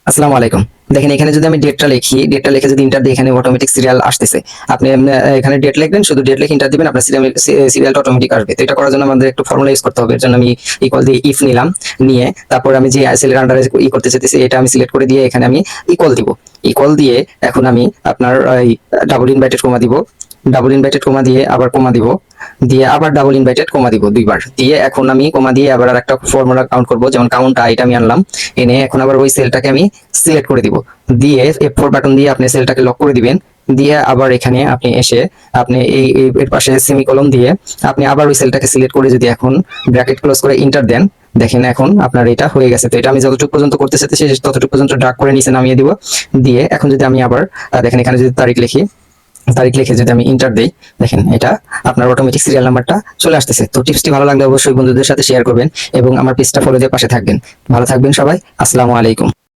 আসসালামু আলাইকুম। দেখেন এখানে যদি আমি ডেটটা লিখি, ডেটটা লিখে যদি ইন্টার দিই এখানে অটোমেটিক সিরিয়াল আসতেছে। আপনি এখানে ডেট লিখবেন, শুধু ডেট লিখে ইন্টার দিবেন, আপনার সিরিয়ালটা অটোমেটিক আসবে। তো এটা করার জন্য আমাদের একটু ফর্মুলা ইউজ করতে হবে। এর জন্য আমি ইকুয়াল দিয়ে ইফ নিলাম, নিয়ে তারপর আমি যে সেলের আন্ডারে করতে চাইতেছি এটা আমি সিলেক্ট করে দিয়ে এখানে আমি ইকুয়াল দিব। ইকুয়াল দিয়ে এখন আমি আপনার ডাবল ইনভার্টেড কমা দিব, ডাবল ইনভার্টেড কমা দিয়ে আবার কমা দিব, দিয়ে আবার ডাবল ইনভার্টেড কমা দিব দুইবার। দিয়ে এখন আমি কমা দিয়ে আবার আর একটা ফর্মুলা কাউন্ট করব, যেমন কাউন্ট এটা আমি আনলাম, এনে এখন আবার ওই সেলটাকে আমি সিলেক্ট করে দিব। দিয়ে F4 বাটন দিয়ে আপনি সেলটাকে লক করে দিবেন। দিয়ে আবার এখানে আপনি এসে আপনি এর পাশে সেমিকলন দিয়ে আপনি আবার ওই সেলটাকে সিলেক্ট করে যদি এখন ব্র্যাকেট ক্লোজ করে ইন্টার দেন, দেখেন এখন আপনার এটা হয়ে গেছে। তো এটা আমি যতটুকু পর্যন্ত করতে চাইতেছি ততটুকু পর্যন্ত ড্রাগ করে নিচে নামিয়ে দিব। দিয়ে এখন যদি আমি আবার দেখেন এখানে যদি তারিখ লিখি, তারিখ লিখে যদি আমি ইন্টার দেই, দেখেন এটা আপনার অটোমেটিক সিরিয়াল নাম্বারটা চলে আসতেছে। তো টিপসটি ভালো লাগলে অবশ্যই বন্ধুদের সাথে শেয়ার করবেন এবং আমার পেজটা ফলো দিয়ে পাশে থাকবেন। ভালো থাকবেন সবাই। আসসালামু আলাইকুম।